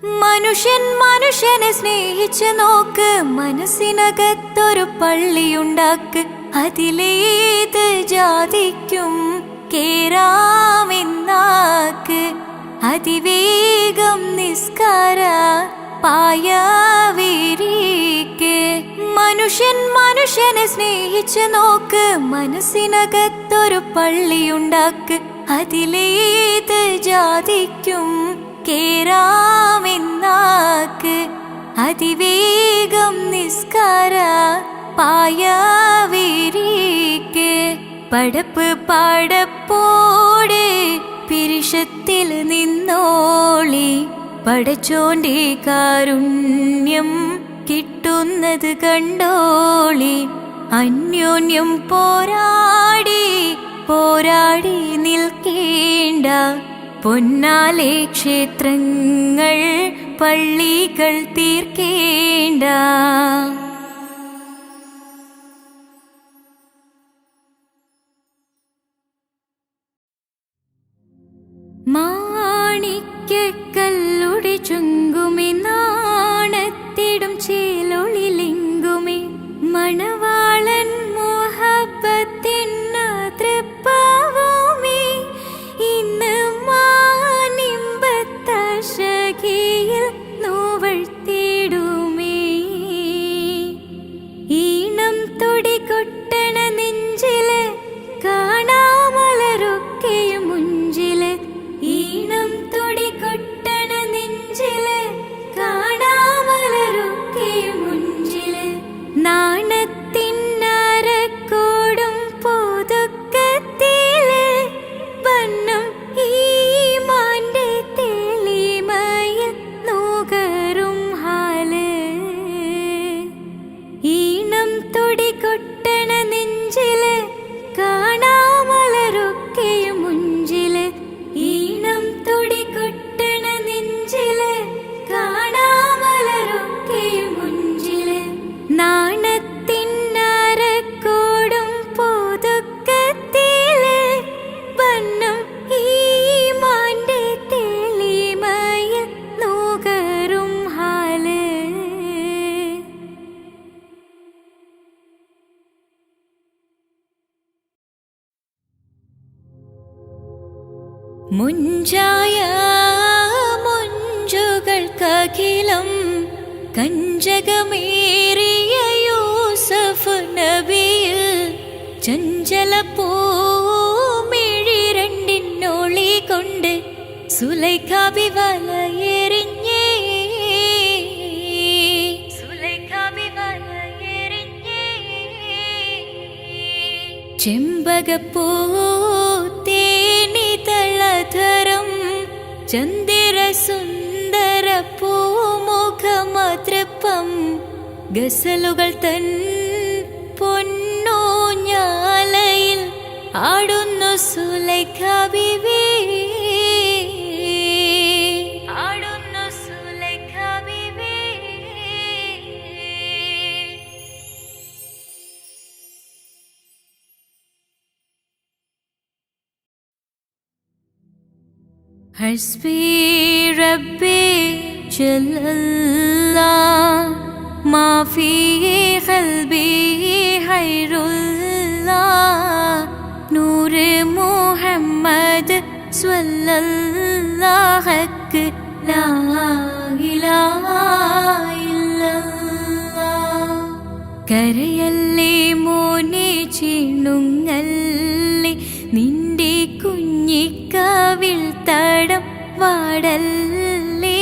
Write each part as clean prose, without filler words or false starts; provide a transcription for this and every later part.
മനുഷ്യൻ മനുഷ്യനെ സ്നേഹിച്ച് നോക്ക്, മനസ്സിനകത്തൊരു പള്ളിയുണ്ടാക്ക്. അതിലേത് ജാതിക്കും കേറാമെന്നാക്ക്. അതിവേഗം നിസ്കാര പായവിരിക്ക്. മനുഷ്യൻ മനുഷ്യനെ സ്നേഹിച്ച് നോക്ക്, മനസ്സിനകത്തൊരു പള്ളിയുണ്ടാക്ക്. അതിലേത് ജാതിക്കും കേറാമെന്നാക്ക്. അതിവേഗം നിസ്കാര പായവിരിക്ക്. പടപ്പ് പടപ്പോടെ പിരിശത്തിൽ നിന്നോളി. പടച്ചോന്റെ കാരുണ്യം കിട്ടുന്നത് കണ്ടോളി. അന്യോന്യം പോരാടി പോരാടി നിൽക്കേണ്ട. പൊന്നാലെ ക്ഷേത്രങ്ങൾ പള്ളികൾ തീർക്കേണ്ട. മാണിക്യക്കല്ലുടെ ചുങ്കുമി നാണത്തിടും ചേലൊളിലിങ്കുമി. മണവാളൻ മോഹബത്തിന്ന തൃപ്പാവുമി. ഇന്ന് മാനിമ്പത്തശകിയിൽ നോവഴ്ത്തിടുമേ. ഈണം തൊടികൊട്ടണ നെഞ്ചില് കാണാമലരൊക്കെയും മുഞ്ചില്. ഈണം തൊടികൊട്ടണ നെഞ്ചില് കാണാമലരൊക്കെയും മുഞ്ചില്. നാണത്തിനരക്കോടും പുതുക്കത്തില് വണ്ണം ഈമാന്റെ തെളിമയിൽ നുകരും ഹാല്. ഈണം തൊടികൊട്ടണ നെഞ്ചില് കാണാമലരൊക്കെയും മുഞ്ചില്. ഈണം തൊടികൊട്ടണ നെഞ്ചില് കാണാമലരൊക്കെയും മുഞ്ചില്. നാണത്തിനരക്കോടും പുതുക്കത്തില് വണ്ണം ഈമാന്റെ തെളിമയിൽ നുകരും ഹാല്. മുഞ്ചായ മുഞ്ചുകൾക്കഖിലം കഞ്ചകമേറിയ യൂസഫ് നബിയിൽ. ചഞ്ചല പൂമിഴി രണ്ടിനൊളി കൊണ്ട് സുലൈഖ വലയെറിഞ്ഞേ. സുലൈഖ വലയെറിഞ്ഞേ. ചെമ്പകപ്പൂ തേനിതളധരം ചന്ദിരസുന്ദര പൂമുഖമതൃപ്പം. ഗസലുകൾ തൻ പൊന്നൂഞ്ഞാലയിൽ ആടുന്നു സുലൈഖ ബീവി. ആടുന്നു സുലൈഖ ബീവി. ഹസ്ബി റബ്ബി ജല്ലല്ലാഹ് മാ ഫീ ഖൽബി ഖൈറുല്ലാഹ്. നൂറ് മുഹമ്മദ് സ്വല്ലല്ലാഹ് ഹക്ക് ലാ ഇലാഹ ഇല്ലല്ലാഹ്. കരയല്ലേ മോനെ ചിണുങ്ങല്ലേ, നിന്റെ കുഞ്ഞിക്കവിൾ തടം വാടല്ലേ.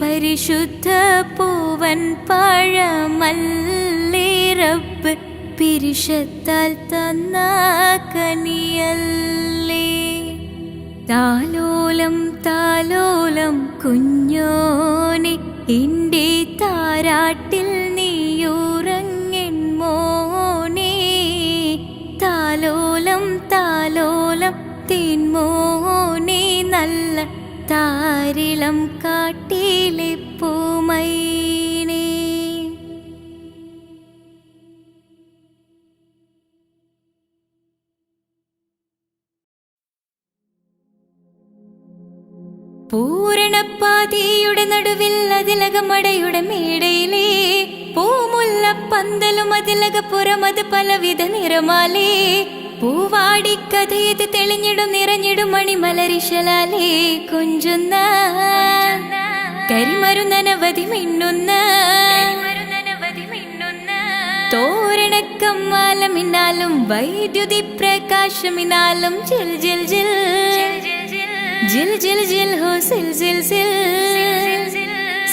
പരിശുദ്ധ പൂവൻ പഴമല്ലേ റബ്ബ് പിരിശത്താൽ തന്ന കനിയല്ലേ. താലോലം താലോലം കുഞ്ഞോനെ എൻ്റെ താരാട്ടിൽ നീയുറങ്ങൻ മോനെ. താലോലം താലോലം തേൻമോനെ നല്ല താരിളം കാട്ടിലെ പൂമൈനേ. പൂരണപ്പാതിയുടെ നടുവിൽ അതിലകമടയുടെ മേടയിലേ പൂമുല്ല പന്തലും അതിലകപ്പുറമത് പലവിധ നിറമാലേ പൂവാടിക്കഥയത് തെളിഞ്ഞിടും നിറഞ്ഞിടും മണിമലരിശലാലേ കൊഞ്ചുന്ന കരിമരുന്നനവധി മിന്നുന്ന തോരണക്കമ്മാലമിന്നാലും വൈദ്യുതി പ്രകാശമിന്നാലും ജിൽ ജിൽ ജിൽ ജിൽ ജിൽ ജിൽ ഹോ സിൽ സിൽ സിൽ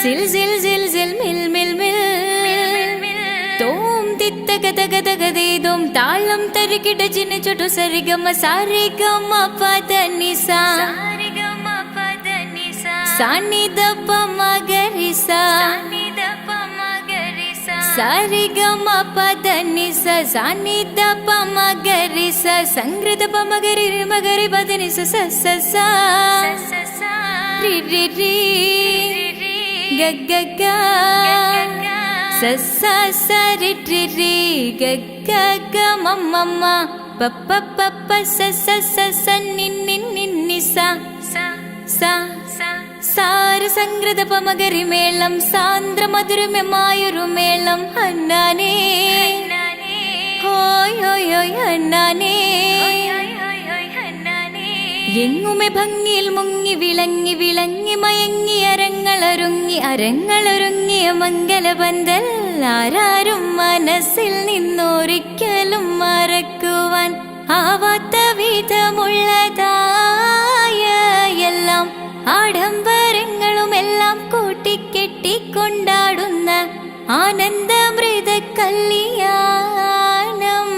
സിൽ സിൽ സിൽ സിൽ മിൽ മിൽ മിൽ തോം തിത്തകതകതകതേതും താളം തരികിട ജിന ചൊട്ടു സരിഗമ സാരിഗമ പദനിസ സാനിദപ മഗരിസ സാരിഗമ പദനിസ സാനിദപ മഗരിസ സംഗൃത പമഗരി മഗരി പദനിസ സ സ സ രി രി രി ഗ ഗ ഗ സ സ സ രി രി രി ഗ ഗ ഗ മ മ മ പ പ പ പ സ സ സ സ നി നി നി നി സ സ സാര സംഗൃത പമഗരി മേളം സാന്ദ്ര മധുരമമായൊരു മേളം ഹന്നാനേ ഹോയ് ഹോയ് ഹോയ് ഹന്നാനേ എങ്ങുമെ ഭംഗിയിൽ മുങ്ങി വിളങ്ങി വിളങ്ങി മയങ്ങി അരങ്ങളൊരുങ്ങിയ മംഗലപന്തൽ ആരാരും മനസ്സിൽ നിന്നൊരിക്കലും മറക്കുവാൻ ആവാത്ത വിധമുള്ളതായ എല്ലാം ആഡംബരങ്ങളുമെല്ലാം കൂട്ടിക്കെട്ടിക്കൊണ്ടാടുന്ന ആനന്ദമൃത കല്യാണം.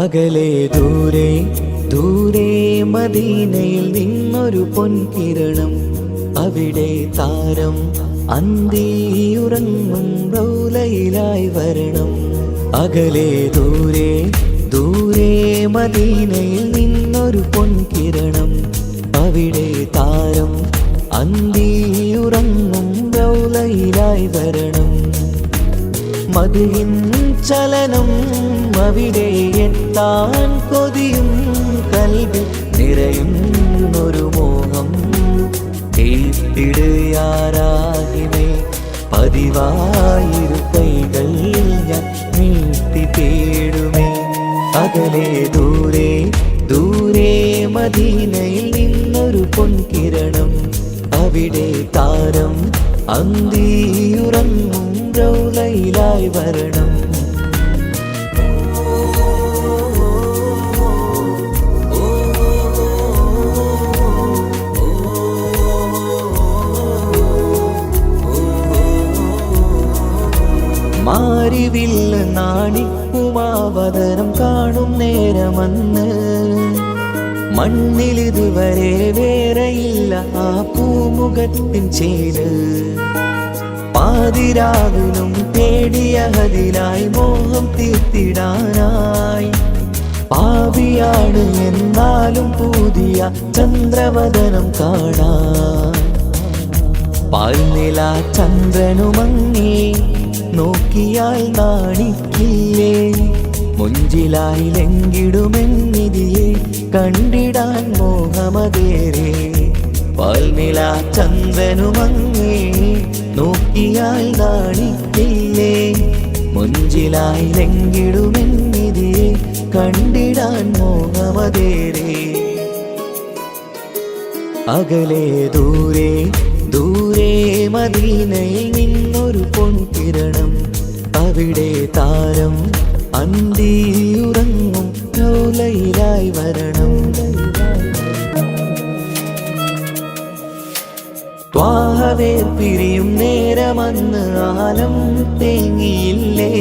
അകലെ ദൂരെ ദൂരെ മദീനയിൽ നിന്നൊരു പൊൻകിരണം, അവിടെ താരം അന്തിയുറങ്ങും റൗലയിലായി വരണം. അകലെ ദൂരെ ദൂരെ മദീനയിൽ നിന്നൊരു പൊൻകിരണം, അവിടെ താരം അന്തിയുറങ്ങും റൗലയിലായി വരണം. മദിഹിൻ ചലനം അവിടെ എത്താൻ കൊതിയും, കൽബിൽ നിറയുന്നൊരു മോഹം. കേട്ടിടുയാരാഹിമേ പതിവായിരു കൈകൾ ഞാൻ നീട്ടി തേടുമേ. അകലെ ദൂരെ ദൂരെ മദീനയിൽ നിന്നൊരു പൊൻകിരണം, അവിടെ താരം അന്തിയുറങ്ങും റൗലയിലായി വരണം. മാരിവില്ല നാണിക്കുമാവതരം കാണും നേരമന്ന്, മണ്ണിലിതുവരെ വേറെയില്ല ആ പൂമുഖത്തിൻ ചേര്. പാതിരാവിലും തേടിയ ഹദിലായി മോഹം തീർത്തിടാനായി, പാപിയാണ് എന്നാലും പുതിയ ചന്ദ്രവദനം കാണാൻ. പാൽനില ചന്ദ്രനുമങ്ങി നോക്കിയാൽ നാണിക്കില്ലേ, മുഞ്ചിലായി ലംഘിടുമെന്നിതിയെ കണ്ടിടാൻ മോഹമതേറെ. പാൽനില ചന്ദ്രനുമങ്ങി നോക്കിയാൽ നാണിക്കില്ലേ, മുഞ്ചിലായി ലംഘിടുമെന്നിതിയെ കണ്ടിടാൻ മോഹമതേറെ. അകലെ ദൂരെ ദൂരെ മദീനയിൽ നിന്നൊരു പൊൻകിരണം, അവിടെ താരം അന്തിയുറങ്ങും റൗലയിലായി വരണം. ത്വാഹവേ പിരിയും നേരമന്ന് ആലം തേങ്ങിയില്ലേ,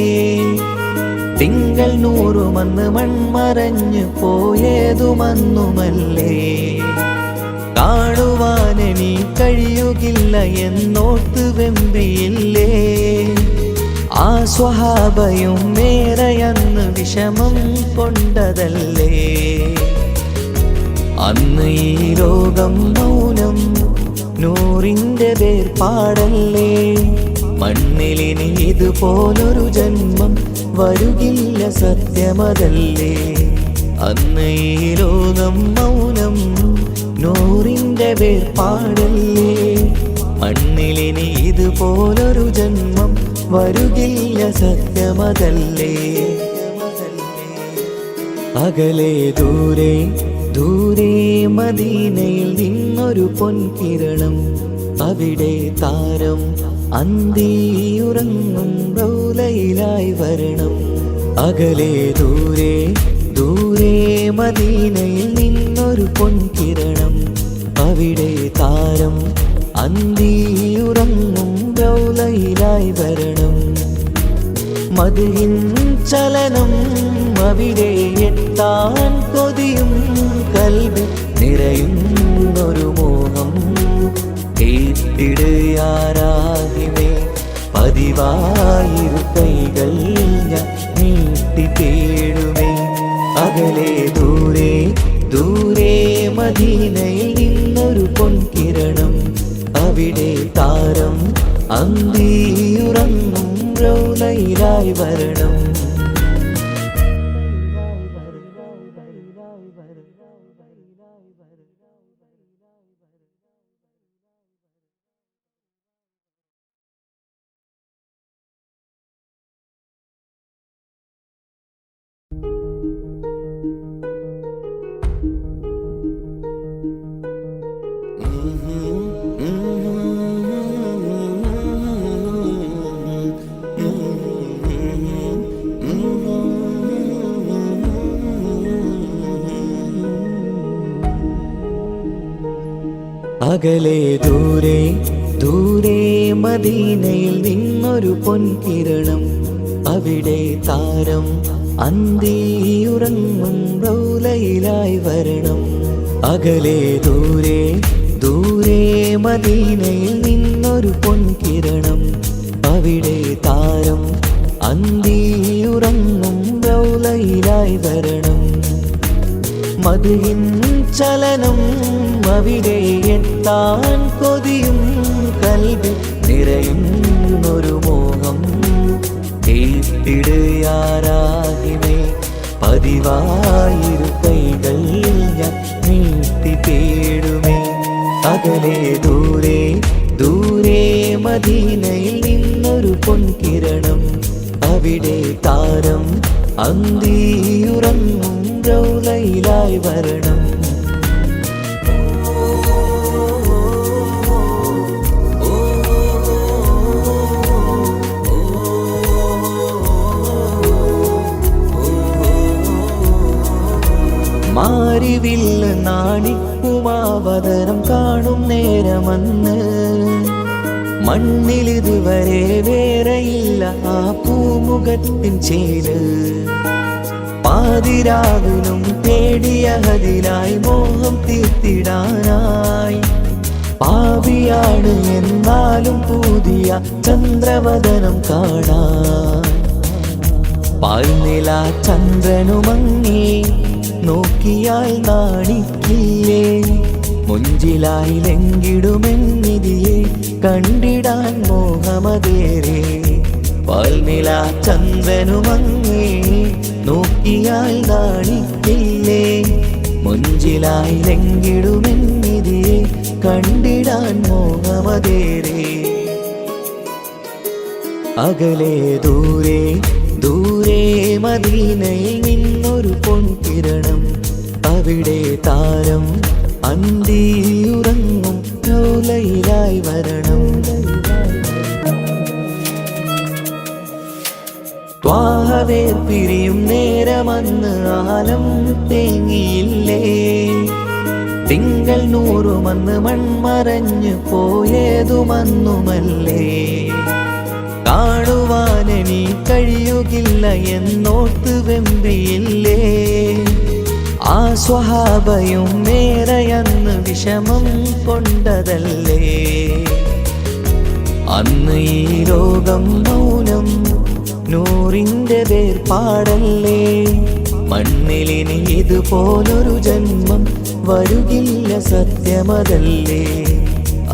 തിങ്കൾ നൂറുമന്ന് മൺമറഞ്ഞു പോയതുമന്നുമല്ലേ. കാണുവാനെനി കഴിയുകില്ല എന്നോർത്ത് വെമ്പിയില്ലേ, ആ സ്വഹാബയും മേറയന്ന് വിഷമം കൊണ്ടതല്ലേ. അന്ന് ഈ ലോകം മൗനം, നൂറിൻ്റെ വേർപാടല്ലേ. മണ്ണിലിനി ഇതുപോലൊരു ജന്മം വരുകില്ല സത്യമതല്ലേ. അന്ന് ഈ ലോകം മൗനം, നൂറിൻ്റെ വേർപാടല്ലേ. മണ്ണിലിനി ഇതുപോലൊരു ജന്മം വരുകില്ല സത്യമതല്ലേ. അകലെ ദൂരെ ദൂരെ മദീനയിൽ നിന്നൊരു പൊൻകിരണം, അവിടെ താരം അന്തിയുറങ്ങും റൗലയിലായി വരണം. അകലെ ദൂരെ ദൂരെ മദീനയിൽ നിന്നൊരു പൊൻകിരണം, അവിടെ താരം അന്തിയുറങ്ങും റൗലയിലായി വരണം. മദിഹിൻ ചലനം അവിടെ എത്താൻ കൊതിയും, കൽബിൽ നിറയുന്നൊരു മോഹം. കേട്ടിടുയാരാഹിമേ പതിവായിരു കൈകൾ ഞാൻ നീട്ടി തേടുമേ. അകലെ ദൂരെ ദൂരെ മദീനയിൽ നിന്നൊരു പൊൻകിരണം, അവിടെ താരം അന്തിയുറങ്ങും റൗലയിലായി വരണം. അകലെ ദൂരെ ദൂരെ മദീനയിൽ നിന്നൊരു പൊൻകിരണം, അവിടെ താരം അന്തിയുറങ്ങും റൗലയിലായി വരണം. അകലെ ദൂരെ ദൂരെ മദീനയിൽ നിന്നൊരു പൊൻകിരണം. അവിടെ താരം അന്തിയുറങ്ങും റൗലയിലായി വരണം. മദ്ഹിൻ ചലനം അവിടെ എത്താൻ കൊതിയും കൽബിൽ നിറയുന്നൊരു മോഹം. കേട്ടിടുയാരാഹിമേ പതിവായിരു കൈകൾ ഞാൻ നീട്ടി തേടുമേ. അകലെ ദൂരെ ദൂരെ മദീനയിൽ നിന്നൊരു പൊൻകിരണം. അവിടെ താരം അന്തിയുറങ്ങും റൗലയിലായി വരണം. മാരിവില്ല നാണിക്കുമാവതരം കാണും നേരമന്ന്. മണ്ണിലിതുവരെ വേറെയില്ല ആ പൂമുഖത്തിൻ ചേര്. പാതിരാവിലും തേടിയ ഹദിലായി മോഹം തീർത്തിടാനായി. പാവിയാണ് എന്നാലും പുതിയ ചന്ദ്രവദനം കാണാൻ. പാൽനില ചന്ദ്രനുമങ്ങി നോക്കിയാൽ നാണിക്കില്ലേ. മുഞ്ചിലായി ലംഘിടുമെന്നിതിയെ കണ്ടിടാൻ മോഹമതേറെ. പാൽനില ചന്ദ്രനുമങ്ങി നോക്കിയാൽ നാണിക്കില്ലേ. മുഞ്ചിലായി ലംഘിടുമെന്നിതിയെ കണ്ടിടാൻ മോഹമതേറെ. അകലെ ദൂരെ ദൂരെ മദീനയിൽ നിന്നൊരു പൊൻകിരണം. അവിടെ താരം അന്തിയുറങ്ങും റൗലയിലായി വരണം. ത്വാഹവേ പിരിയും നേരമന്ന് ആലം തേങ്ങിയില്ലേ. തിങ്കൾ നൂറുമന്ന് മൺമറഞ്ഞു പോയതുമന്നുമല്ലേ. കാണുവാനെനി കഴിയുകില്ല എന്നോർത്ത് വെമ്പിയില്ലേ. ആ സ്വഹാബയും മേറയന്ന് വിഷമം കൊണ്ടതല്ലേ. അന്ന് ഈ ലോകം മൗനം നൂറിൻ്റെ വേർപാടല്ലേ. മണ്ണിലിനി ഇതുപോലൊരു ജന്മം വരുകില്ല സത്യമതല്ലേ.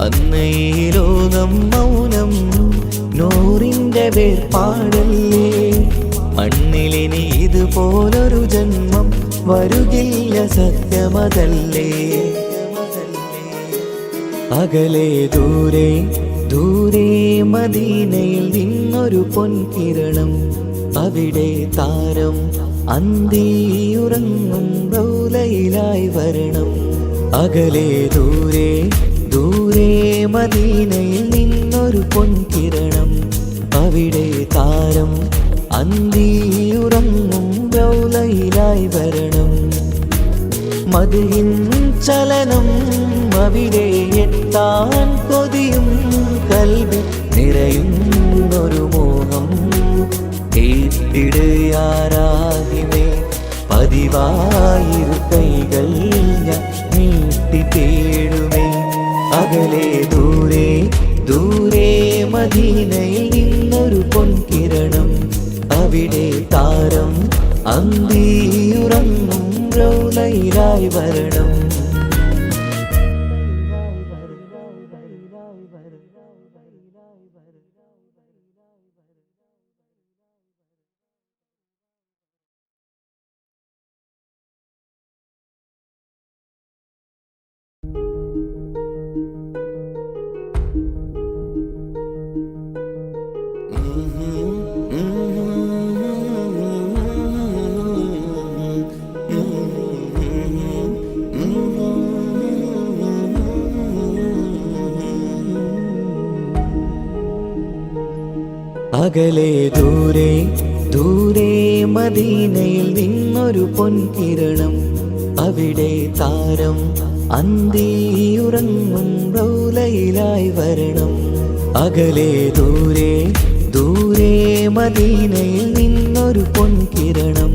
അന്ന് ഈ ലോകം മൗനം നൂറിൻ്റെ വേർപാടല്ലേ. മണ്ണിലിനി ഇതുപോലൊരു ജന്മം വരുകില്ല സത്യമതല്ലേ. അകലെ ദൂരെ ദൂരെ മദീനയിൽ നിന്നൊരു പൊൻകിരണം. അവിടെ താരം അന്തിയുറങ്ങും റൗലയിലായി വരണം. അകലെ ദൂരെ ദൂരെ മദീനയിൽ നിന്നൊരു പൊൻകിരണം. അവിടെ താരം അന്തിയുറങ്ങും റൗലയിലായി വരണം. മദ്ഹിൻ ചലനം അവിടെ എത്താൻ കൊതിയും കൽബിൽ നിറയുന്നൊരു മോഹം. കേട്ടിടുയാരാഹിമേ പതിവായിരു കൈകൾ ഞാൻ നീട്ടി തേടുമേ. അകലെ ദൂരെ ദൂരെ മദീനയിൽ നിന്നൊരു പൊൻകിരണം. അവിടെ താരം അന്തിയുറങ്ങും റൗലയിലായി വരണം. അകലെ ദൂരെ ദൂരെ മദീനയിൽ നിന്നൊരു പൊൻകിരണം. അവിടെ താരം അന്തിയുറങ്ങും റൗലയിലായി വരണം. അകലെ ദൂരെ ദൂരെ മദീനയിൽ നിന്നൊരു പൊൻകിരണം,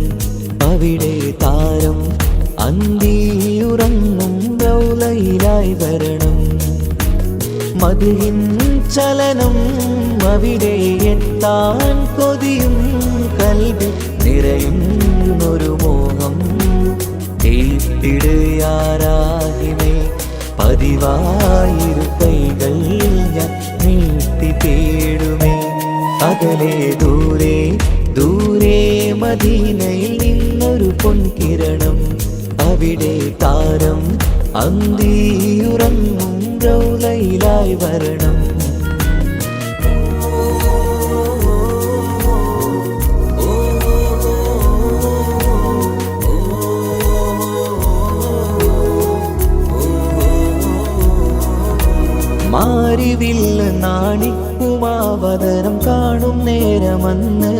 അവിടെ താരം അന്തിയുറങ്ങും റൗളയിലായി വരണം. മദ്ഹിൻ ചലനം അവിടെ എത്താൻ കൊതിയും, കൽബിൽ നിറയുന്നൊരു മോഹം. ഏറ്റിടുയാരാഹിമേ പതിവായിരു കൈകൾ ഞാൻ നീട്ടി തേടുമേ. അകലെ ദൂരെ ദൂരെ മദീനയിൽ നിന്നൊരു പൊൻകിരണം, അവിടെ താരം അന്തിയുറങ്ങും റൗളയിലായി വരണം. മാരിവില്ല് നാണിക്കുമാവതരം കാണും നേരമന്ന്,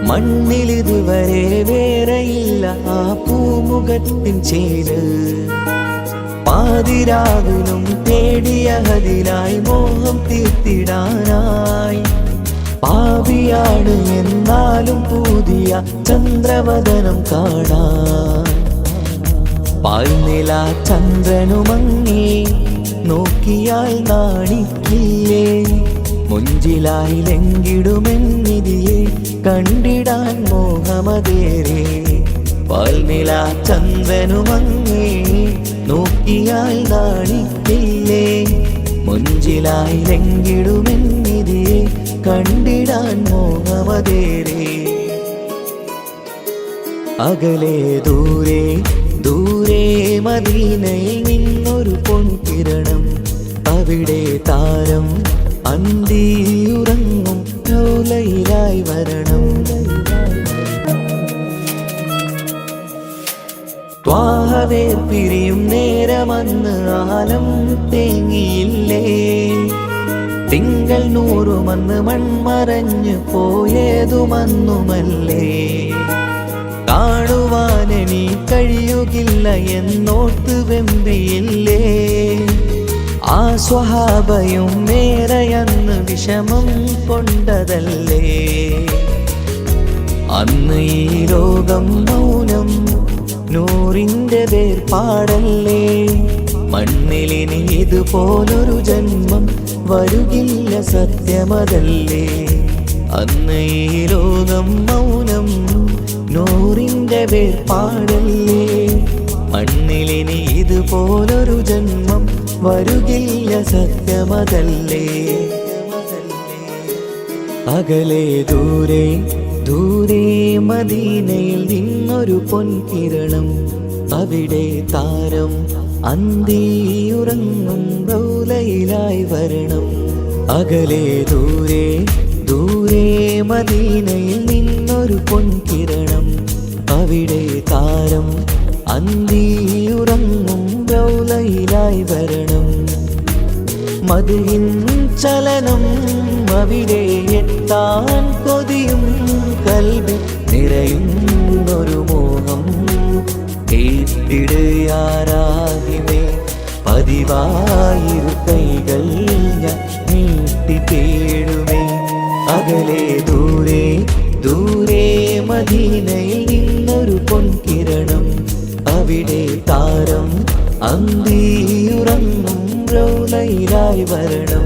മണ്ണിലിതുവരെ വേറെയില്ല ആ പൂമുഖത്തിൻ ചേര്. പാതിരാവിലും തേടിയ ഹദിലായി മോഹം തീർത്തിടാനായി, പാപിയാണ് എന്നാലും പുതിയ ചന്ദ്രവദനം കാണാൻ. പാൽനില ചന്ദ്രനുമങ്ങി നോക്കിയാൽ നാണിക്കില്ലേ, മുഞ്ചിലായി ലംഘിടുമെന്നിതിയെ കണ്ടിടാൻ മോഹമതേറെ. പാൽനില ചന്ദ്രനുമങ്ങി നോക്കിയാൽ നാണിക്കില്ലേ, മുഞ്ചിലായി ലംഘിടുമെന്നിതിയെ കണ്ടിടാൻ മോഹമതേറെ. അകലെ ദൂരെ ദൂരെ മദീനയിൽ നിന്നൊരു പൊൻകിരണം, അവിടെ താരം അന്തിയുറങ്ങും റൗളയിലായി വരണം. ത്വാഹവേർ പിരിയും നേരമന്ന് ആലം തേങ്ങിയില്ലേ, തിങ്കൾ നൂറുമന്ന് മൺമറഞ്ഞു പോയതുമന്നുമല്ലേ. കാണുവാനെനി കഴിയുകില്ല എന്നോർത്ത് വെമ്പിയില്ലേ, ആ സ്വഹാബയും മേറയന്ന് വിഷമം കൊണ്ടതല്ലേ. അന്ന് ഈ ലോകം മൗനം, നൂറിൻ്റെ വേർപാടല്ലേ. മണ്ണിലിനി ഇതുപോലൊരു ജന്മം വരുകില്ല സത്യമതല്ലേ. അന്ന് ഈ ലോകം മൗനം, നൂറിൻ്റെ വേർപാടല്ലേ. മണ്ണിലിനി ഇതുപോലൊരു ജന്മം വരുകില്ല സത്യമതല്ലേ. അകലെ ദൂരെ ദൂരെ മദീനയിൽ നിന്നൊരു പൊൻകിരണം, അവിടെ താരം അന്തിയുറങ്ങും റൗളയിലായി വരണം. അകലെ ദൂരെ ദൂരെ മദീനയിൽ നിന്നൊരു പൊൻകിരണം, അവിടെ താരം അന്തിയുറങ്ങും റൗളയിലായി വരണം. മദ്ഹിൻ ചലനം അവിടെ എത്താൻ കൊതിയും, കൽബിൽ നിറയുന്നൊരു മോഹം. ഏറ്റിടുയാരാഹിമേ പതിവായിരു കൈകൾ ഞാൻ നീട്ടി തേടുമേ. അകലെ ദൂരെ ദൂരെ മദീനയിൽ നിന്നൊരു പൊൻകിരണം, അവിടെ താരം അന്തിയുറങ്ങും റൗളയിലായി വരണം.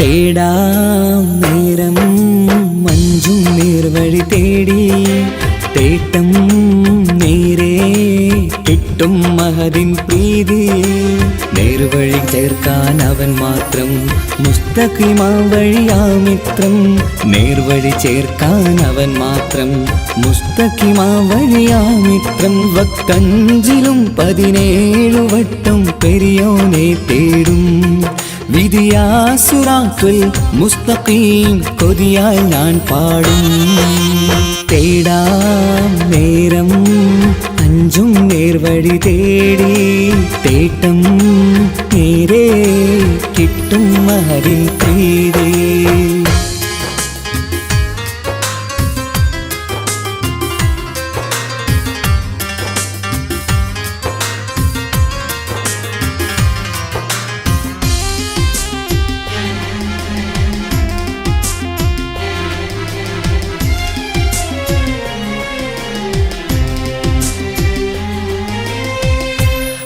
തേടാം നേരം മഞ്ചും നേർവഴി തേടി തേട്ടം നേരെ കിട്ടും മഹദിൻ പ്രീതി നേർവഴി ചേർക്കാൻ അവൻ മാത്രം മുസ്തഖിമാ വഴിയാ മിത്രം നേർവഴി ചേർക്കാൻ അവൻ മാത്രം മുസ്തഖിമാ വഴിയാ മിത്രം വക്കഞ്ചിലും 17 വട്ടം പെരിയോനെ തേടും വിധിയാ സിറാത്തുൽ മുസ്തഖീം കൊതിയാൽ ഞാൻ പാടും തേടാം നേരം അഞ്ചും നേർവഴി തേടി തേട്ടം നേരെ കിട്ടും മഹദിൻ പ്രീതി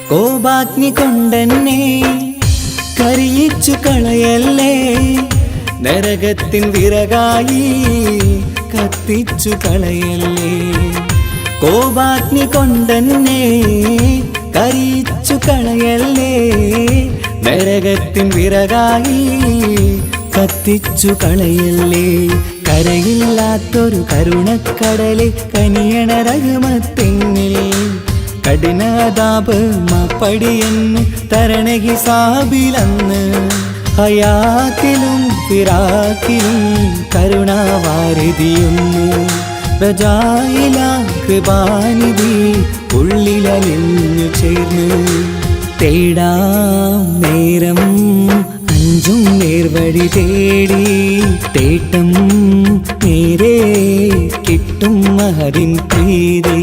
കോപാഗ്നി കൊണ്ടെന്നെ കരിയിച്ചു കളയല്ലേ നരകത്തിൻ വിറകായി കത്തിച്ചു കളയല്ലേ കോപാഗ്നി കൊണ്ടെന്നെ കരിയിച്ചു കളയല്ലേ നരകത്തിൻ വിറകായി കത്തിച്ചു കളയല്ലേ കരയില്ലാത്തൊരു കരുണക്കടലെ കനിയണ റഹ്മത്തിന്നിൽ കഠിനതാപ് മാപ്പടിയെന്ന് തരണ ഹിസാബിലന്ന് ഹയാത്തിലും ഫിറാക്കിലും കരുണാവാരിതിയൊന്ന് പ്രജായില കൃപാനിധി ഉള്ളിലലിഞ്ഞു ചേർന്ന് തേടാം നേരം അഞ്ചും നേർവഴി തേടി തേട്ടം നേരെ കിട്ടും മഹദിൻ പ്രീതി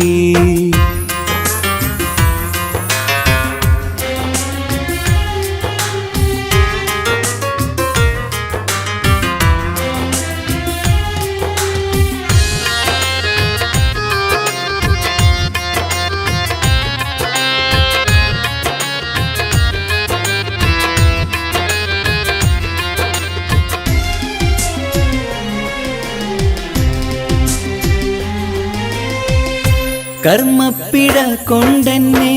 കർമ്മപ്പിട കൊണ്ടെന്നെ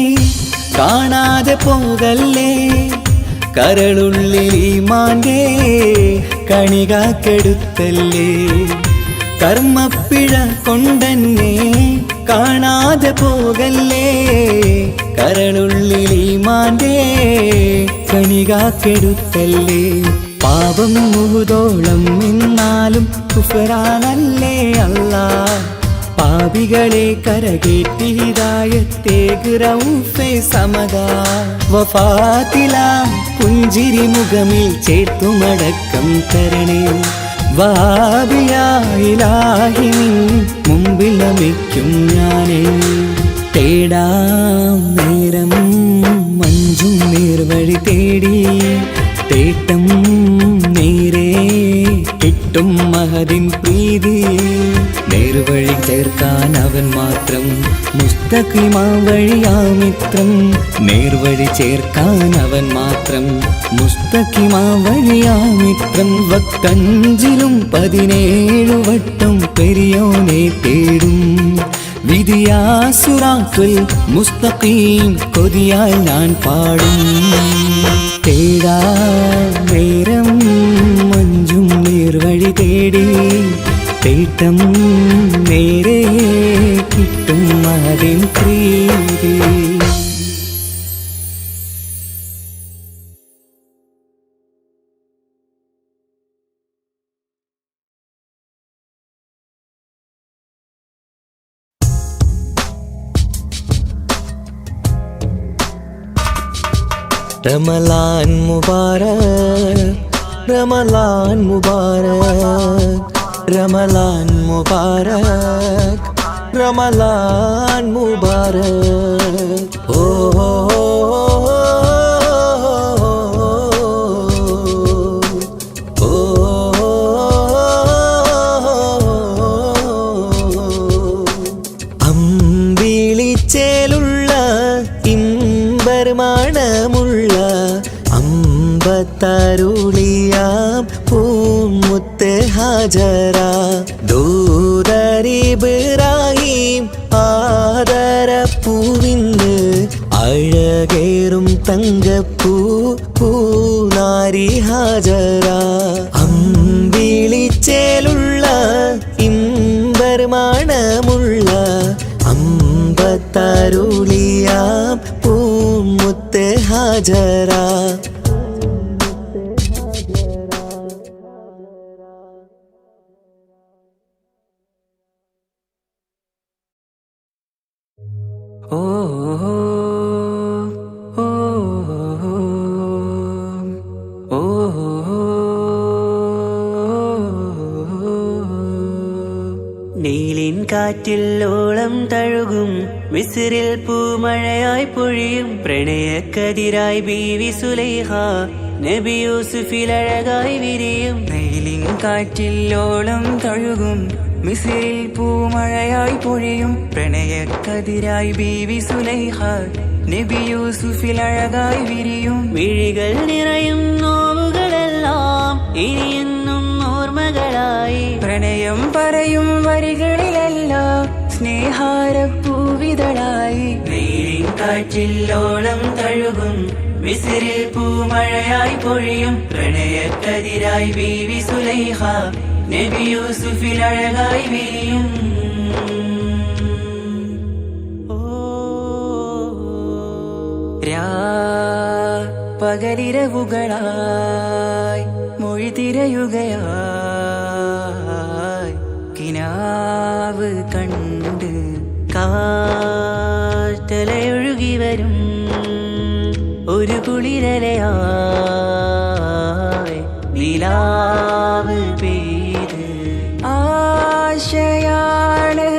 കാണാതെ പോകല്ലേ കരളുള്ളിൽ ഈമാന്റെ കണികാക്കെടുത്തല്ലേ കർമ്മപ്പിഴ കൊണ്ടെന്നെ കാണാതെ പോകല്ലേ കരളുള്ളിൽ ഈമാന്റെ കണികാക്കെടുത്തല്ലേ പാപം മുഹുദോളം എന്നാലും കുഫറാനല്ലേ അല്ലാ പാപികളെ കരകേറ്റി ഹിദായത്തേക്ക് റഊഫേ സമദാ വഫാത്തിലാം പുഞ്ചിരി മുഖമിൽ ചേർത്തുമടക്കം തരണേ വഹാബിയായിലാഹി നിൻ മുമ്പിൽ നമിക്കും ഞാനേ തേടാം നേരം മഞ്ചും നേർവഴി തേടി തേട്ടം നേരെ കിട്ടും മഹദിൻ പ്രീതി നേർവഴി ചേർക്കാൻ അവൻ മാത്രം മുസ്തഖിമാ വഴിയാ മിത്രം നേർവഴി ചേർക്കാൻ അവൻ മാത്രം മുസ്തഖിമാ വഴിയാ മിത്രം വക്കഞ്ചിലും 17 വട്ടം പെരിയോനെ തേടും വിധിയാ സിറാത്തുൽ മുസ്തഖീം കൊതിയാൽ ഞാൻ പാടും തേടാ നേരം മഞ്ചും നേർവഴി തേടി തേട്ടം നേരെ കിട്ടും മഹദിൻ പ്രീതി റമളാൻ മുബാരക് റമളാൻ മുബാരക് റമളാൻ മുബാരക് റമളാൻ മുബാരക് ഓ അമ്പിളിച്ചേലുള്ള ഇമ്പർമാണമുള്ള അമ്പത്തരുളിയാം ഹാജറ ദൂതരിബ്രാഹിം ആദരപ്പൂവിന്ന് അഴകേറും തങ്കപ്പൂ പൂനാരി ഹാജറ അമ്പിളിച്ചേലുള്ള ഇമ്പർമാണമുള്ള അമ്പത്തരുളിയാം പൂമുത്ത് ഹാജറ ഓ ഓ ഓ നീലിൻ കാറ്റിൽ ഓളം തഴുകും മിസ്രിൽ പൂമഴയായി പൊഴിയും പ്രണയക്കതിരായി ബീവി സുലൈഹ നബി യൂസുഫിൽ അഴകായി വിരിയും നീലിൻ കാറ്റിൽ ഓളം തഴുകും മിസ്രിൽ പൂമഴയായി പൊഴിയും പ്രണയക്കതിരായി ബീവി സുലൈഹ നബി യൂസുഫിൽ അഴകായി വിരിയും മിഴികൾ നിറയും നോവുകളെല്ലാം ഇനിയെന്നും ഓർമ്മകളായി പ്രണയം പറയും വരികളിലെല്ലാം സ്നേഹാരപ്പൂവിതളായി നീലിൻ കാറ്റില്ലോളം തഴുകും മിസ്രിൽ പൂമഴയായി പൊഴിയും പ്രണയക്കതിരായി ബീവി സുലൈഹ നബി യൂസുഫിൽ അഴകായി വിരിയും പകലിരവുകളായി മൊഴി തിരയുകയായി കിനാവ് കണ്ട് കാറ്റലയൊഴുകി വരും ഒരു കുളിരലയായി നിലാവ് പെയ്ത് ആശയാണ്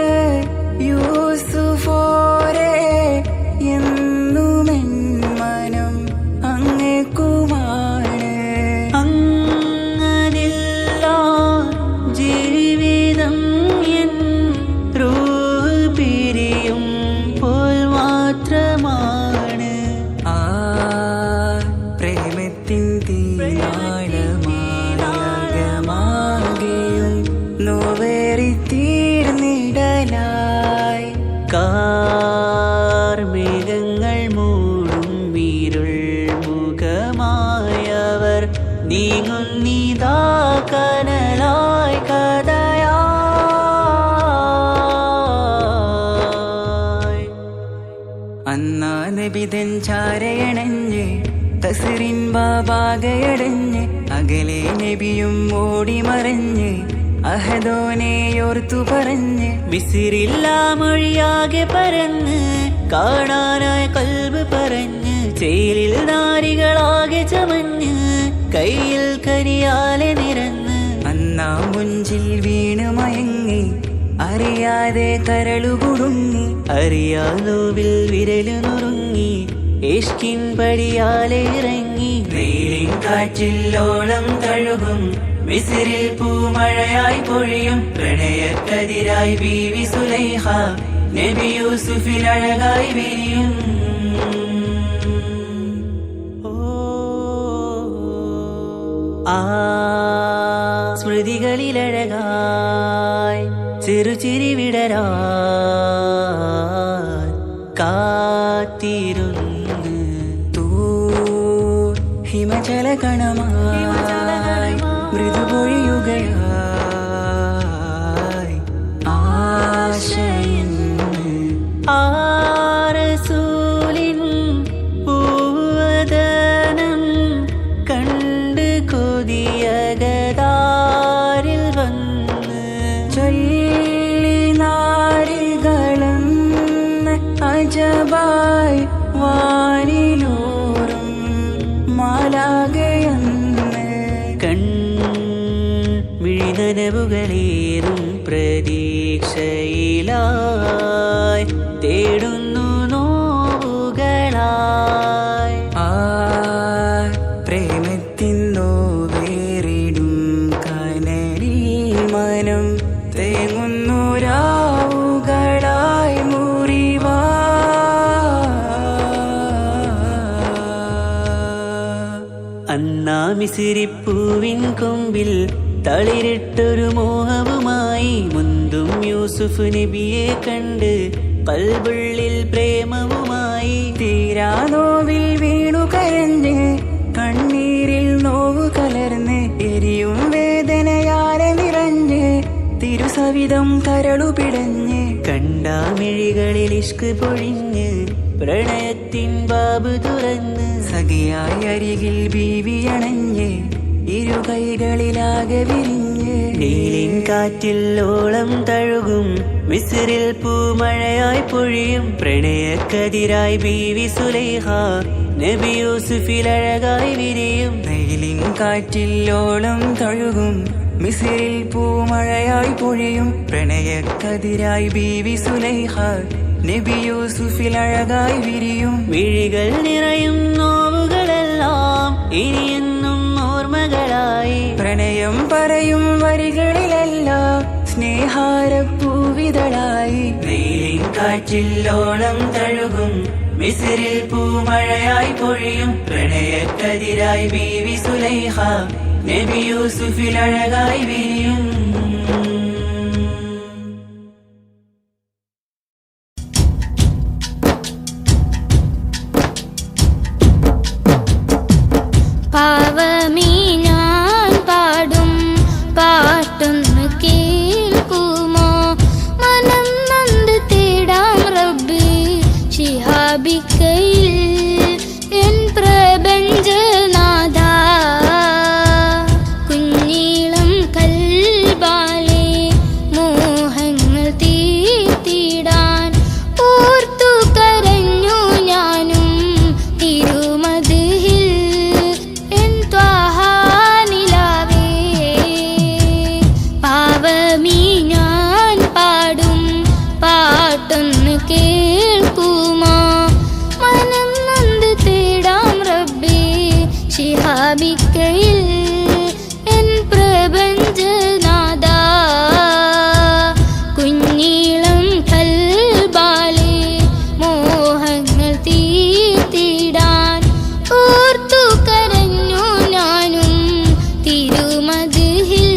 യൂസുഫോരെ എന്നുമെൻ മനം അങ്ങേക്കുമാണ് അങ്ങനില്ല ജീവിതം എൻ റൂഹ് പിരിയും പോൽ മാത്രമാണ് ആ പ്രേമത്തിൻ തീരാളമാകെയും നോവേറി തീർന്നിടലായി കാർമേഘങ്ങൾ മൂടും വീരുൾ മുഖമായവർ നീങ്ങുന്നിതാ കനലായി കഥയായി അന്നാ നബിതൻ ചാരയണഞ്ഞ് തസ്റിൻ ബാബാകയടഞ്ഞ് അകലെ നബിയും ഓടിമറഞ്ഞ് അഹദോനെയോർത്തു പറഞ്ഞ് മിസ്രില്ല മൊഴിയാകെ പരന്ന് കാണാനായ കൽബ് പറഞ്ഞ് ചേലിൽ നാരികളാകെ ചമഞ്ഞ് കയ്യിൽ കരിയാലെ നിരന്ന് അന്നാ മുഞ്ചിൽ വീണ് മയങ്ങി അറിയാതെ കരളുകുടുങ്ങി അറിയാലോവിൽ വിരലു നുറുങ്ങി ഇഷ്കിൻ പടിയാലെ ഇറങ്ങി നീലിൻ കാറ്റില്ലോളം തഴുകും മിസ്രിൽ പൂമഴയായി പൊഴിയും പ്രണയക്കതിരായി ബീവി സുലൈഹ നബി യൂസുഫിൽ അഴകായി വിരിയും ആ സ്മൃതികളിലഴകായി ചെറുചിരി വിടരാൻ കാത്തിരുന്ന് ഹിമജല കണമായി മൃദുപൊഴിയുകയായി ആശയിന്ന് ആരസൂലിൻ പൂവദനം കണ്ട് കൊതിയകതാരിൽ വന്ന് ചൊല്ലി നാരികളെന്ന് അജബായി വാനിലൂറും മാലാകയെന്ന് കൺമിഴിനനവുകളേറും പ്രതീക്ഷയിലായി തേടുന്നു നോവുകളായി ആ പ്രേമത്തിൻ നോവേറിടും കനലിൽ മനം തേങ്ങുന്നു രാവുകളായി മുറിവാ അന്നാ മിസ്രിപ്പൂവിൻ കൊമ്പിൽ തളിരിട്ടൊരു മോഹവുമായി മുന്തും യൂസുഫ് നബിയെ കണ്ട് കൽബുള്ളിൽ പ്രേമവുമായി തീരാ നോവിൽ വീണു കരഞ്ഞ് കണ്ണീരിൽ നോവ് കലർന്ന് എരിയും വേദനയാലെ നിറഞ്ഞ് തിരുസവിധം കരളുപിടഞ്ഞ് കണ്ടാമിഴികളിൽ ഇഷ്ക് പൊഴിഞ്ഞ് പ്രണയത്തിൻ ബാബ് തുറന്ന് സഖിയായി അരികിൽ ബീവി അണഞ്ഞ് ഇരു കൈകളിലാകെ വിരിഞ്ഞ് നീലിൻ കാറ്റിൽ ഓളം തഴുകും മിസ്രിൽ പൂമഴയായി പൊഴിയും പ്രണയക്കതിരായി ബീവി സുലൈഹ നബി യൂസുഫിൽ അഴകായി വിരിയും നീലിൻ കാറ്റിൽ ഓളം തഴുകും മിസ്രിൽ പൂമഴയായി പൊഴിയും പ്രണയക്കതിരായി ബീവി സുലൈഹ നബി യൂസുഫിൽ അഴകായി വിരിയും മിഴികൾ നിറയും നോവുകളെല്ലാം ഇനിയെന്നും ഓർമ്മകളായി പ്രണയം പറയും വരികളിലെല്ലാം സ്നേഹാരപ്പൂവിതളായി നീലിൻ കാറ്റില്ലോളം തഴുകും മിസ്രിൽ പൂമഴയായി പൊഴിയും പ്രണയക്കതിരായി ബീവി സുലൈഹ നബി യൂസുഫിൽ അഴകായി വിരിയും പാവമീ ഞാൻ പാടും പാട്ടൊന്ന് കേൾക്കുമോ മനം നന്ദി തേടാം റബ്ബി ശിഹാബിക്കയിൽ എൻ പ്രപഞ്ചനാഥ കുഞ്ഞീളം കൽബാലെ മോഹങ്ങൾ തീർത്തിടാൻ ഓർത്തു കരഞ്ഞു ഞാനും തിരുമതിഹിൽ ഞാൻ പാടും പാട്ടൊന്ന് കേൾക്കുമോ മനം നന്ദി തേടാം റബ്ബി ശിഹാബിക്കയിൽ എൻ പ്രപഞ്ചനാഥ കുഞ്ഞീളം കൽബാലെ മോഹങ്ങൾ തീർത്തിടാൻ ഓർത്തു കരഞ്ഞു ഞാനും തിരുമതിഹിൽ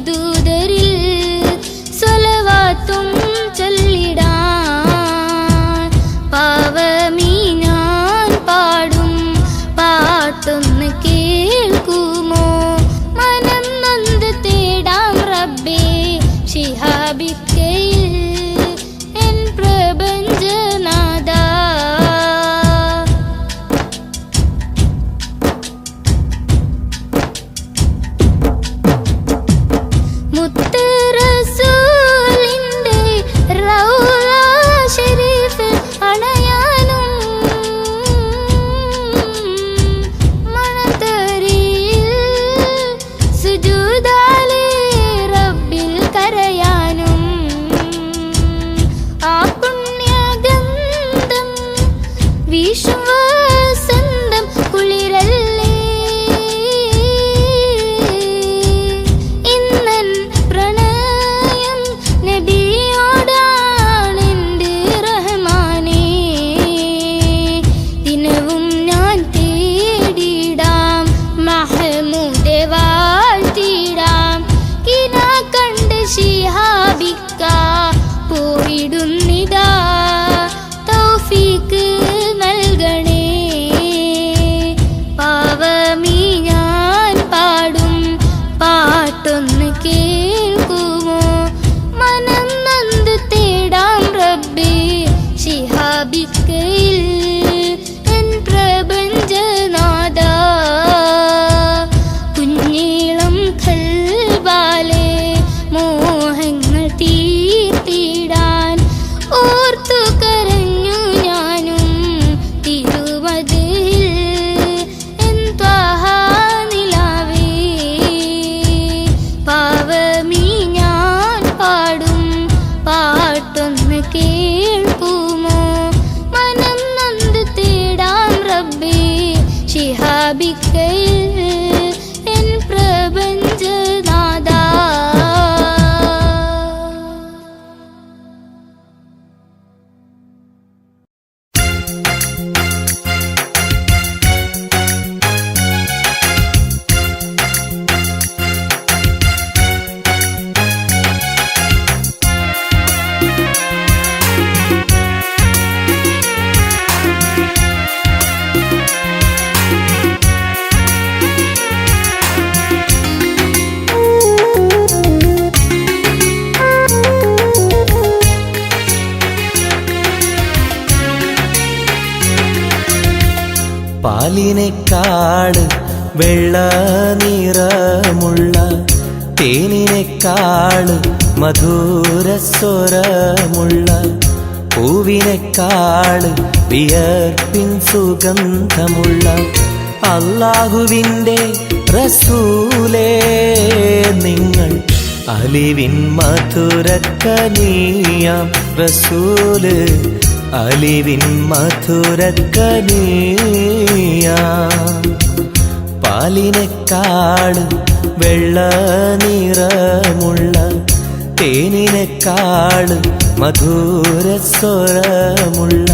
ദൂതരിൽ സ്വലവാത്തും ചൊല്ലിടാം കേൾക്കുമോ മനം നൊന്ത് തേടാം റബ്ബേ ശിഹാബിക്കയിൽ എൻ പ്രപഞ്ചനാഥാ. പാലിനേക്കാള് വെള്ള നിറമുള്ള തേനിനേക്കാള് മധുരസ്വരമുള്ള പൂവിനേക്കാള് വിയർപ്പിൻ സുഗന്ധമുള്ള അല്ലാഹുവിൻ്റെ റസൂലേ നിങ്ങൾ അലിവിൻ മധുരക്കനിയാം റസൂല് അലിവിൻ മധുരക്കനിയാം. പാലിനേക്കാള് വെള്ള നിറമുള്ള തേനിനേക്കാള് മധുരസ്വരമുള്ള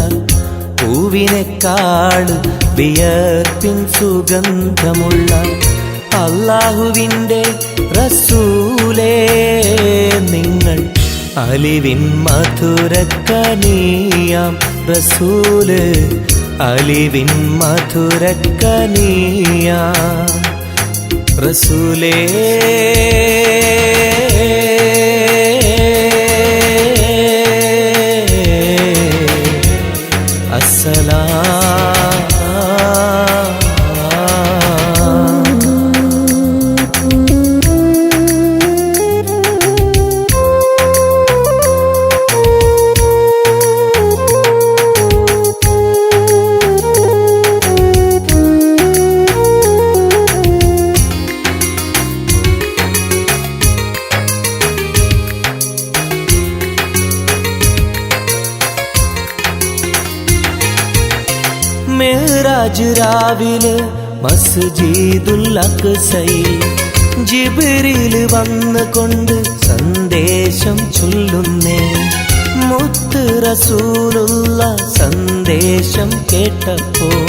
പൂവിനേക്കാള് വിയർപ്പിൻ സുഗന്ധമുള്ള അല്ലാഹുവിൻ്റെ റസൂലേ നിങ്ങൾ അലിവിൻ മധുരക്കനിയാം റസൂല് അലിവിൻ മധുരക്കനിയാം റസൂലേ. മെഹ്റാജ് രാവിലെ മസ്ജിദുൽ അഖ്സയിൽ ജിബ്രീൽ വന്നുകൊണ്ട് സന്ദേശം ചൊല്ലുന്നേ. മുത്ത് റസൂലുള്ള സന്ദേശം കേട്ടപ്പോൾ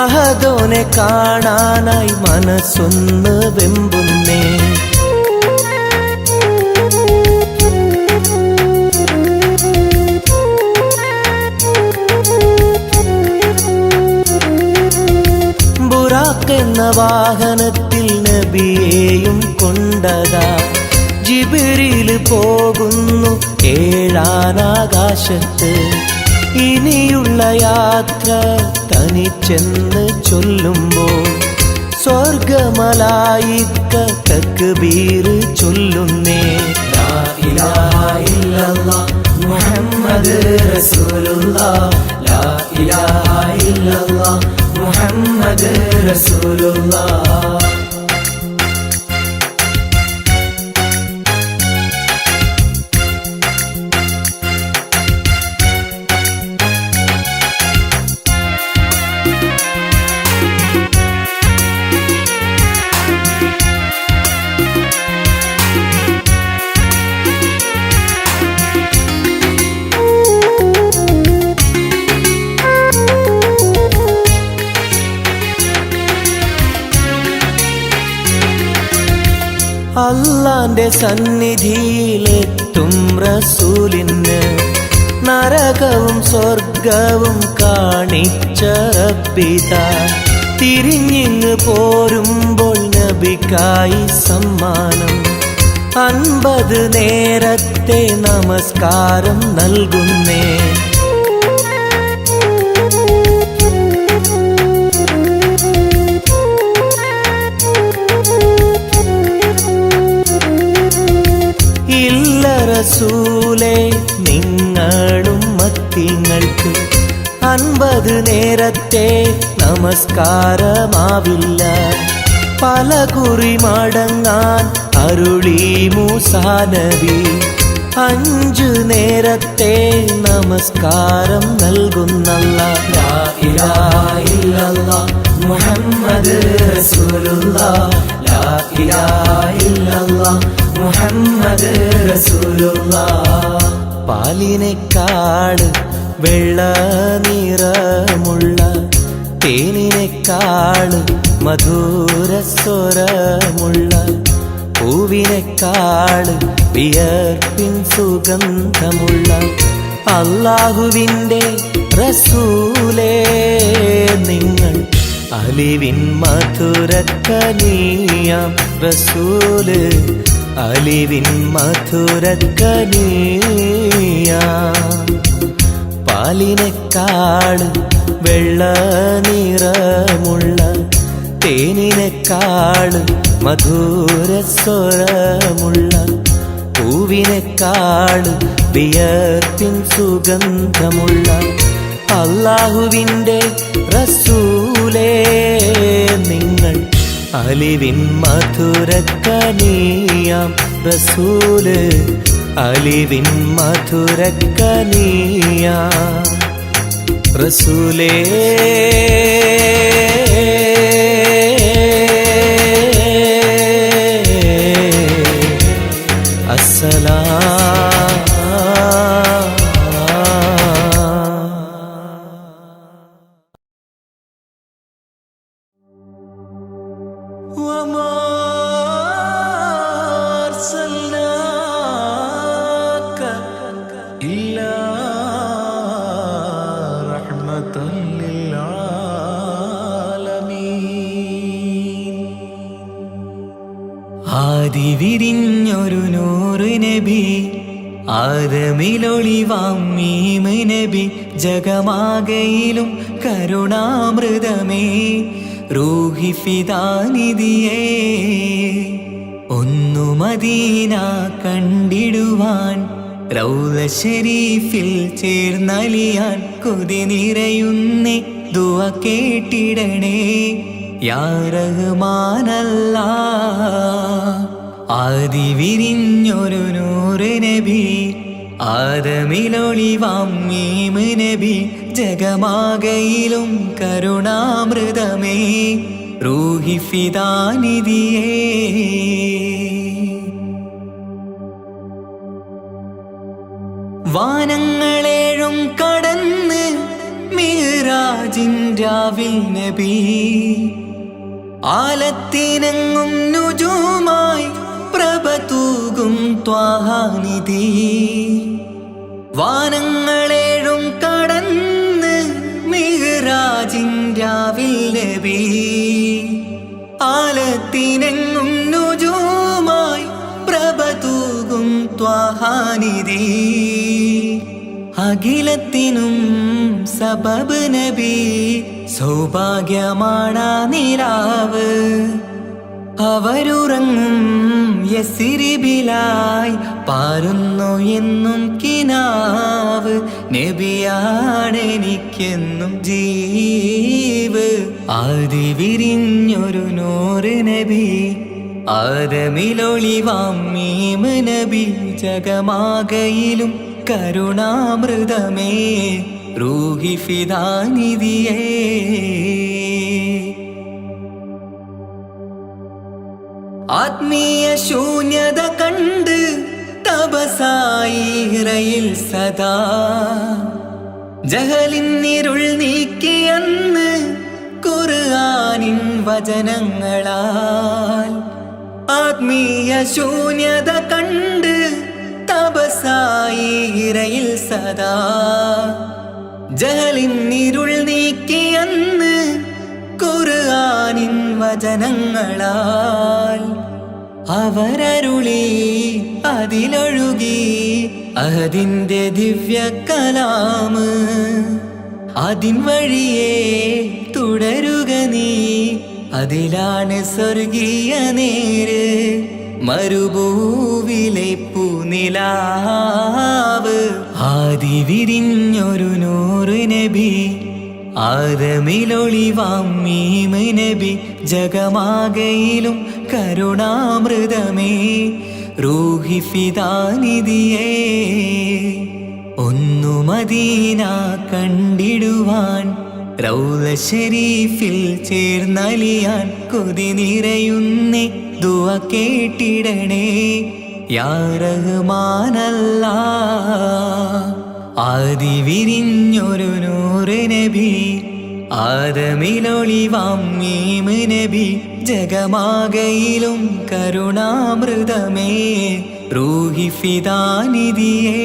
അഹദോനെ കാണാനായി മനസ്സൊന്ന് വെമ്പുന്നേ. എന്ന വാഹനത്തിൽ നബിയെയും കൊണ്ടതാ ജിബ്രീൽ പോകുന്നു ഏഴാനാകാശത്ത്. ഇനിയുള്ള യാത്ര തനിച്ചെന്ന് ചൊല്ലുമ്പോൾ സ്വർഗമലായിക്ക തക്ബീർ ചൊല്ലുന്നേ. ലാ ഇലാഹ ഇല്ലല്ലാഹ് മുഹമ്മദ് റസൂലുള്ളാഹ് ലാ ഇലാഹ ഇല്ലല്ലാഹ് മുഹമ്മദ് റസൂലുള്ളാഹ്. അല്ലാന്റെ സന്നിധിയിലെത്തും റസൂലിന് നരകവും സ്വർഗവും കാണിച്ച റബ്ബിതാ. തിരിഞ്ഞിങ്ങ് പോരുമ്പോൾ നബിക്കായി സമ്മാനം 50 നേരത്തെ നമസ്കാരം നൽകുന്നേ. റസൂലേ നിങ്ങളും മത്തിങ്ങൾക്ക് 50 നേരത്തെ നമസ്കാരമാവില്ല. പല കുറി മടങ്ങാൻ അരുളി മൂസാ നബി. 5 നേരത്തെ നമസ്കാരം നൽകുന്നല്ലാഹ്. ലാ ഇലാഹ ഇല്ലല്ലാഹ് മുഹമ്മദ് റസൂലുള്ളാഹ്. ലാ ഇലാഹ ഇല്ലല്ലാഹ് മുഹമ്മദ് റസൂലുള്ളാഹ്. പാലിനേക്കാട് വെള്ള നിറമുള്ള തേനിനേക്കാട് മധുരസ്വരമുള്ള പൂവിനേക്കാട് വിയർപ്പിൻ സുഗന്ധമുള്ള അല്ലാഹുവിൻ്റെ റസൂലേ നിങ്ങൾ അലിവിൻ മധുരക്കനിയാം റസൂല് അലിവിൻ മധുരക്കനിയാം. പാലിനേക്കാട് വെള്ള നിറമുള്ള തേനിനേക്കാട് മധുരസ്വരമുള്ള പൂവിനേക്കാട് വിയർപ്പിൻ സുഗന്ധമുള്ള അല്ലാഹുവിൻ്റെ റസൂലേ നിങ്ങൾ അലിവിൻ മധുരക്കനിയാം റസൂല് അലിവിൻ മധുരക്കനിയാം റസൂലേ. ആദിവിരിഞ്ഞൊരു നൂറ് നബി ആദമിലൊളിവാം മീമ് നബി ജഗമാകയിലും കരുണാമൃതമേ റൂഹി ഫിദാനിധിയേ ഒന്നു മദീന കണ്ടിടുവാൻ റൗള ശരീഫിൽ ചേർന്നലിയാൻ കൊതി നിറയുന്നേ ദുആ കേട്ടിടണേ യാ റഹ്മാനല്ലാഹ്. ആദിവിരിഞ്ഞൊരു നൂറ് നബി ആദമിലൊളിവാം മീമ് നബി ജഗമാകയിലും കരുണാമൃതമേ റൂഹി ഫിദാനിധിയേ വാനങ്ങളേഴും കടന്ന് മിഹ്റാജിൻ രാവിൽ നബി ആലത്തിനെങ്ങും നുജൂമായി പ്രഭ തൂകും ത്വാഹാനിധി വാനങ്ങളേഴും കടന്ന് മിഹ്റാജിൻ രാവിൽ നബി ആലത്തിനെങ്ങും നുജൂമായി പ്രഭ തൂകും ത്വാഹാനിധി അഖിലത്തിനും സബബ് നബി സൗഭാഗ്യമാണാ നിലാവ് അവരുറങ്ങും യസിരിബിലായി പാരുന്നു എന്നും കിനാവ് നബിയാണെനിക്കെന്നും ജീവ് ആദിവിരിഞ്ഞൊരു നൂറ് നബി ആദമിലൊളിവാം മീമ് നബി ജഗമാകയിലും കരുണാമൃതമേ റൂഹി ഫിദാനിധിയേ ആത്മീയ ശൂന്യത കണ്ട് തപസായി ഇറയിൽ സദാ ജഹലിന്നിരുൾ നീക്കിയന്ന് ഖുർആനിൻ വചനങ്ങളാൽ ആത്മീയ ശൂന്യത കണ്ട് തപസായി ഇറയിൽ സദാ ജഹലിന്നിരുൾ നീക്കിയന്ന് ഖുർആനിൻ വചനങ്ങളാൽ അവരരുളി അതിലൊഴുകി അതിൻ്റെ ദിവ്യ കലാമ് അതിൻ വഴിയേ തുടരുക നീ അതിലാണ് സ്വർഗീയ നേര് മരുഭൂവിലെ പൂനിലാവ് ആദിവിരിഞ്ഞൊരു നൂറ് നബി ആദമിലൊളിവാം മീമ് നബി ജഗമാകയിലും കരുണാമൃതമേ റൂഹി ഫിദാനിധിയേ ഒന്നു മദീന കണ്ടിടുവാൻ റൗള ഷരീഫിൽ ചേർന്നലിയാൻ കൊതി നിറയുന്നേ ദുആ കേട്ടിടണേ യാ റഹ്മാനല്ലാ ആദി വിരിഞ്ഞൊരു നൂറ് നബി ആദമിലൊളിവാം മീമ് നബി ജഗമാകയിലും കരുണാമൃതമേ റൂഹി ഫിദാനിധിയേ